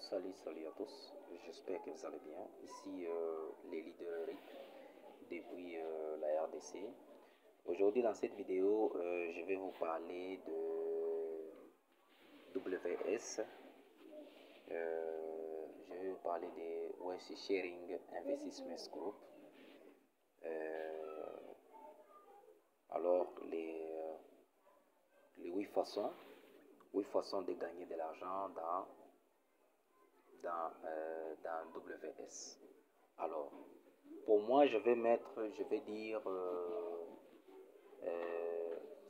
Salut à tous, j'espère que vous allez bien. Ici les leaders Rick depuis la RDC. Aujourd'hui dans cette vidéo, je vais vous parler de WS. Je vais vous parler des West Sharing Investments Group. Alors les 8 façons de gagner de l'argent dans WS. Alors, pour moi, je vais dire,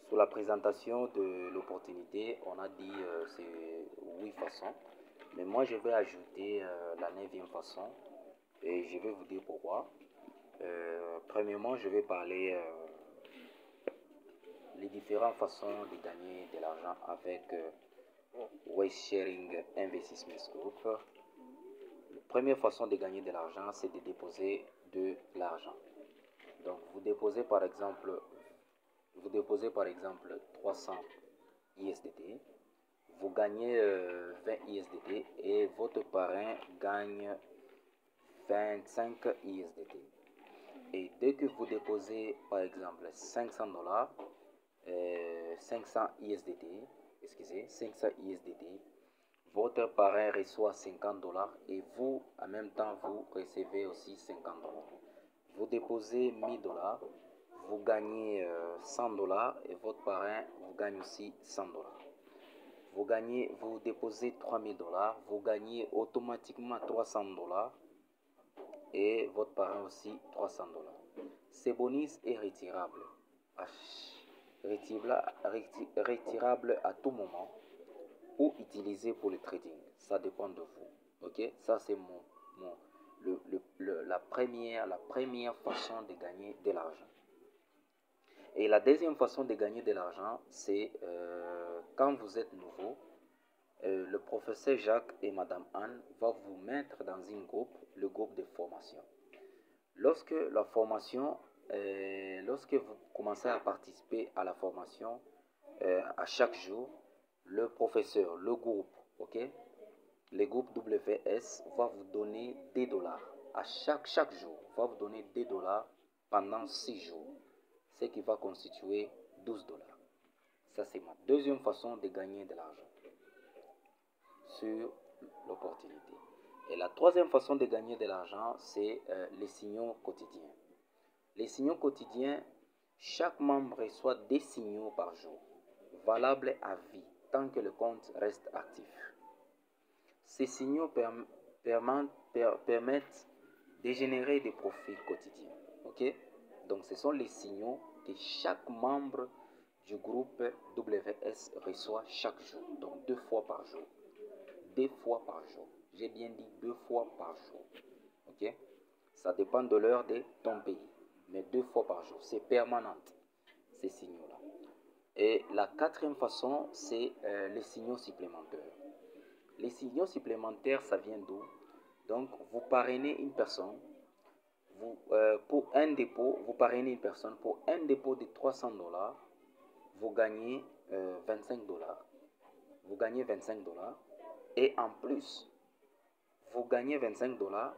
sur la présentation de l'opportunité, on a dit c'est 8 façons. Mais moi, je vais ajouter la 9e façon et je vais vous dire pourquoi. Premièrement, je vais parler les différentes façons de gagner de l'argent avec West Sharing Investments Group. La première façon de gagner de l'argent, c'est de déposer de l'argent. Donc, vous déposez par exemple 300 ISDT, vous gagnez 20 ISDT et votre parrain gagne 25 ISDT. Et dès que vous déposez par exemple 500 ISDT, votre parrain reçoit 50 $, et vous, en même temps, vous recevez aussi 50 $. Vous déposez 1000 $, vous gagnez 100 $ et votre parrain vous gagne aussi 100 $. Vous déposez 3000 $, vous gagnez automatiquement 300 $ et votre parrain aussi 300 $. Ce bonus est retirable à tout moment ou utilisé pour le trading. Ça dépend de vous. Ok, ça c'est la première façon de gagner de l'argent. Et la deuxième façon de gagner de l'argent, c'est quand vous êtes nouveau, le professeur Jacques et Madame Anne vont vous mettre dans le groupe de formation. Lorsque vous commencez à participer à la formation, à chaque jour, le professeur, le groupe WS va vous donner des dollars. À chaque jour, va vous donner des dollars pendant 6 jours, ce qui va constituer 12 $. Ça, c'est ma deuxième façon de gagner de l'argent sur l'opportunité. Et la troisième façon de gagner de l'argent, c'est les signaux quotidiens. Les signaux quotidiens, chaque membre reçoit des signaux par jour, valables à vie, tant que le compte reste actif. Ces signaux permettent de générer des profits quotidiens. Donc, ce sont les signaux que chaque membre du groupe WS reçoit chaque jour. Donc, 2 fois par jour. 2 fois par jour. J'ai bien dit 2 fois par jour. Ça dépend de l'heure de ton pays. Mais 2 fois par jour. C'est permanent, ces signaux-là. Et la quatrième façon, c'est les signaux supplémentaires. Les signaux supplémentaires, ça vient d'où? Donc, vous parrainez une personne. Pour un dépôt, vous parrainez une personne. Pour un dépôt de 300 $, vous gagnez 25 $. Vous gagnez 25 $. Et en plus, vous gagnez 25 $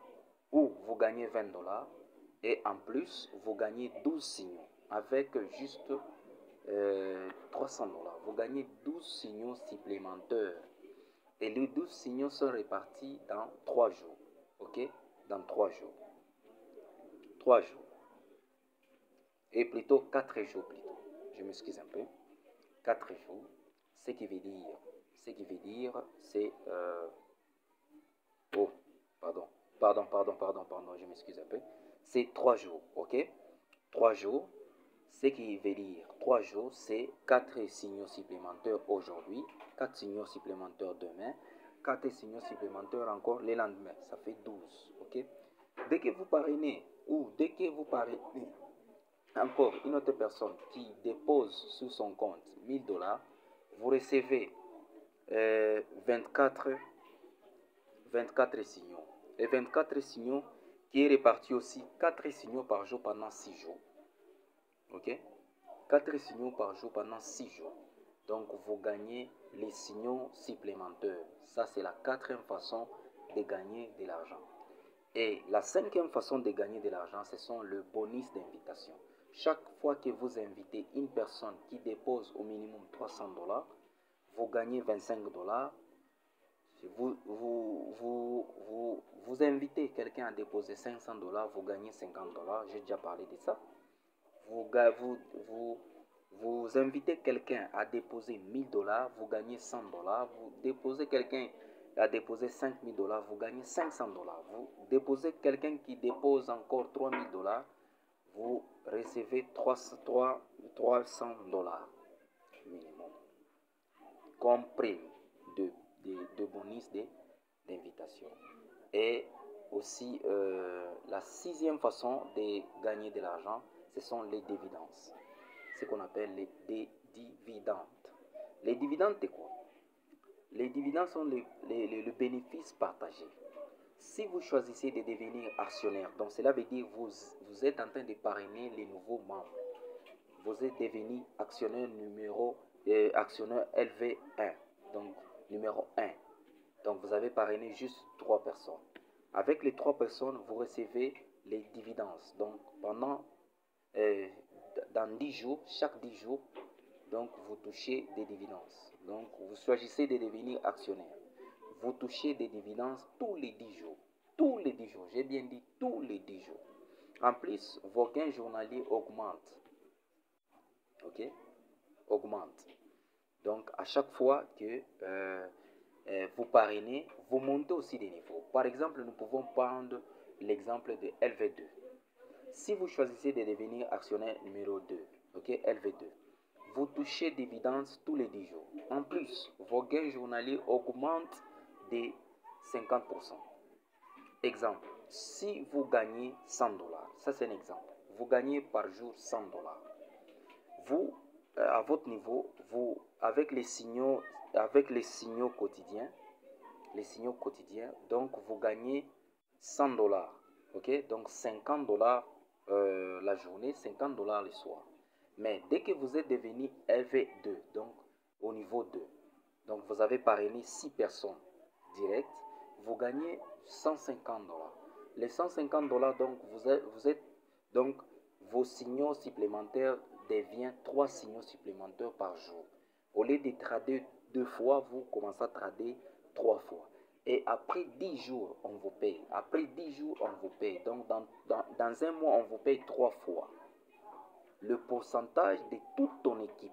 ou vous gagnez 20 $. Et en plus, vous gagnez 12 signaux avec juste 300 $. Vous gagnez 12 signaux supplémentaires. Et les 12 signaux sont répartis dans 3 jours. Dans 3 jours. 3 jours. Et plutôt 4 jours plutôt. Je m'excuse un peu. 4 jours. Ce qui veut dire, c'est... Pardon, je m'excuse un peu. C'est 3 jours, 3 jours, ce qui veut dire 3 jours, c'est 4 signaux supplémentaires aujourd'hui, 4 signaux supplémentaires demain, 4 signaux supplémentaires encore le lendemain. Ça fait 12, Dès que vous parrainez encore une autre personne qui dépose sur son compte 1000 $, vous recevez 24 signaux. Et 24 signaux qui est réparti aussi 4 signaux par jour pendant 6 jours. 4 signaux par jour pendant 6 jours. Donc, vous gagnez les signaux supplémentaires. Ça, c'est la quatrième façon de gagner de l'argent. Et la cinquième façon de gagner de l'argent, ce sont le bonus d'invitation. Chaque fois que vous invitez une personne qui dépose au minimum 300 $, vous gagnez 25 $. Si vous invitez quelqu'un à déposer 500 $, vous gagnez 50 $. J'ai déjà parlé de ça. Vous invitez quelqu'un à déposer 1000 $, vous gagnez 100 $. Vous déposez quelqu'un à déposer 5000 $, vous gagnez 500 $. Vous déposez quelqu'un qui dépose encore 3000 $, vous recevez 300 $ minimum comme prime de bonus d'invitation. Et aussi, la sixième façon de gagner de l'argent, ce sont les dividendes. Ce qu'on appelle les dividendes. Les dividendes, c'est quoi? Les dividendes sont le bénéfice partagé. Si vous choisissez de devenir actionnaire, donc cela veut dire que vous êtes en train de parrainer les nouveaux membres. Vous êtes devenu actionnaire actionnaire LV1, donc numéro 1. Donc vous avez parrainé juste 3 personnes. Avec les 3 personnes, vous recevez les dividendes. Donc dans 10 jours, chaque 10 jours, donc vous touchez des dividendes. Donc vous choisissez de devenir actionnaire. Vous touchez des dividendes tous les 10 jours. Tous les 10 jours, j'ai bien dit tous les 10 jours. En plus, vos gains journaliers augmentent. Ok? Augmentent. Donc à chaque fois que vous parrainez, vous montez aussi des niveaux. Par exemple, nous pouvons prendre l'exemple de LV2. Si vous choisissez de devenir actionnaire numéro 2, ok, LV2, vous touchez des dividendes tous les 10 jours. En plus, vos gains journaliers augmentent de 50%. Exemple, si vous gagnez 100 $, ça c'est un exemple, vous gagnez par jour 100 $. Vous, à votre niveau, vous, avec les signaux quotidiens, donc vous gagnez 100 $, ok, donc 50 $ la journée, 50 $ le soir. Mais dès que vous êtes devenu LV2, donc au niveau 2, donc vous avez parrainé 6 personnes directes, vous gagnez 150 $. Les 150 $, donc donc vos signaux supplémentaires deviennent 3 signaux supplémentaires par jour. Au lieu de trader 2 fois, vous commencez à trader 3 fois. Et après 10 jours, on vous paye. Après 10 jours, on vous paye. Donc dans un mois, on vous paye 3 fois. Le pourcentage de toute ton équipe,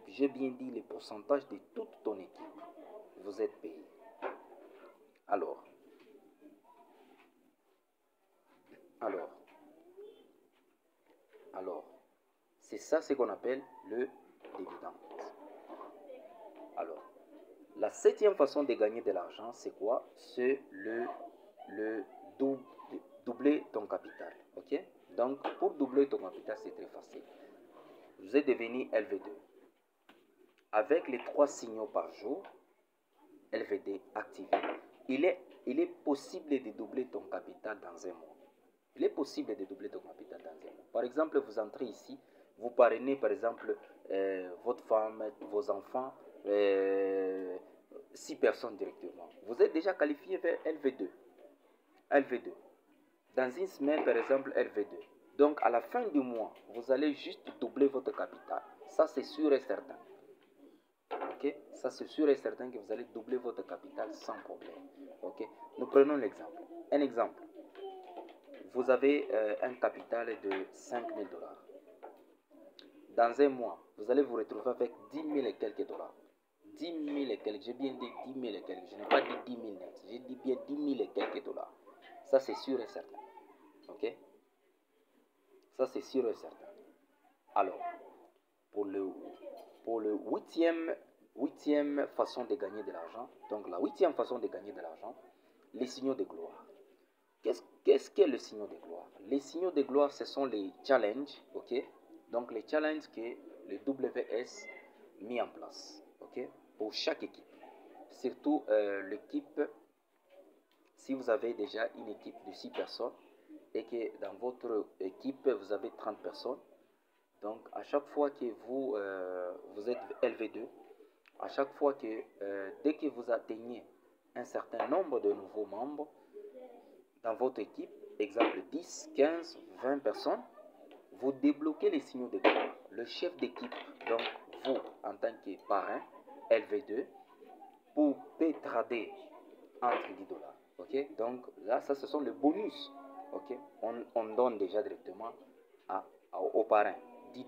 j'ai bien dit le pourcentage de toute ton équipe, vous êtes payé. Alors, c'est ça ce qu'on appelle le dividende. Alors, la septième façon de gagner de l'argent, c'est quoi? C'est le doubler ton capital. Ok? Donc, pour doubler ton capital, c'est très facile. Vous êtes devenu LV2. Avec les 3 signaux par jour, LVD activé, il est possible de doubler ton capital dans un mois. Il est possible de doubler ton capital dans un mois. Par exemple, vous entrez ici, vous parrainez par exemple votre femme, vos enfants, 6 personnes directement. Vous êtes déjà qualifié vers LV2. Dans une semaine, par exemple, LV2. Donc, à la fin du mois, vous allez juste doubler votre capital. Ça, c'est sûr et certain. Ok? Ça, c'est sûr et certain que vous allez doubler votre capital sans problème. Ok? Nous prenons l'exemple. Un exemple. Vous avez un capital de 5000 $. Dans un mois, vous allez vous retrouver avec 10 000 et quelques dollars. 10 000 et quelques, j'ai bien dit 10 000 et quelques. Je n'ai pas dit 10 000 net, j'ai dit bien 10 000 et quelques dollars. Ça, c'est sûr et certain. Ok? Ça, c'est sûr et certain. Alors, pour le huitième façon de gagner de l'argent, donc la 8e façon de gagner de l'argent, les signaux de gloire. Qu'est-ce qu'est le signaux de gloire? Les signaux de gloire, ce sont les challenges, ok? Donc les challenges que le WS mis en place, ok? Pour chaque équipe. Surtout l'équipe, si vous avez déjà une équipe de 6 personnes et que dans votre équipe, vous avez 30 personnes, Donc, à chaque fois que vous êtes LV2, à chaque fois que, dès que vous atteignez un certain nombre de nouveaux membres dans votre équipe, exemple 10, 15, 20 personnes, vous débloquez les signaux de gloire. Le chef d'équipe, donc vous, en tant que parrain, LV2, pour trader entre $10. Ok, donc là, ça, ce sont les bonus. Ok, on donne déjà directement au parrain $10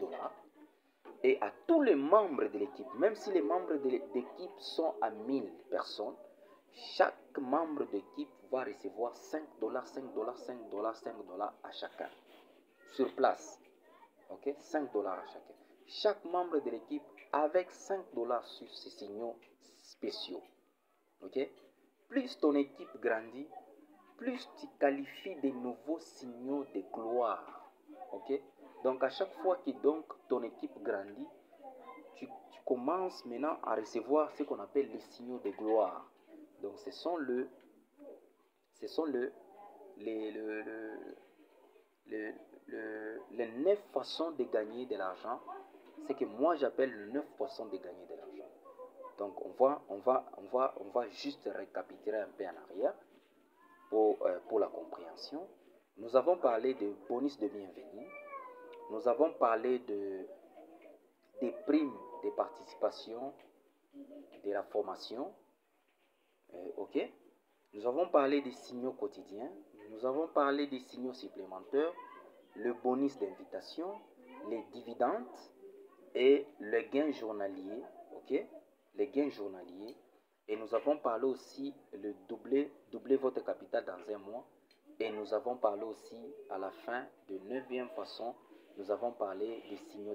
et à tous les membres de l'équipe, même si les membres de l'équipe sont à 1000 personnes, chaque membre d'équipe va recevoir $5, $5, $5, $5 à chacun sur place. Ok, $5 à chacun. Chaque membre de l'équipe avec $5 sur ces signaux spéciaux. Ok, plus ton équipe grandit, plus tu qualifies des nouveaux signaux de gloire. Ok, donc à chaque fois que donc ton équipe grandit, tu commences maintenant à recevoir ce qu'on appelle les signaux de gloire. Donc ce sont les 9 façons de gagner de l'argent. C'est que moi j'appelle les 9 façons de gagner de l'argent. Donc on va juste récapituler un peu en arrière pour la compréhension. Nous avons parlé de bonus de bienvenue. Nous avons parlé des primes de participation de la formation. Ok. Nous avons parlé des signaux quotidiens. Nous avons parlé des signaux supplémentaires, le bonus d'invitation, les dividendes et le gain journalier. Ok. Les gains journaliers. Et nous avons parlé aussi de doubler votre capital dans un mois. Et nous avons parlé aussi à la fin de 9e façon, nous avons parlé des signaux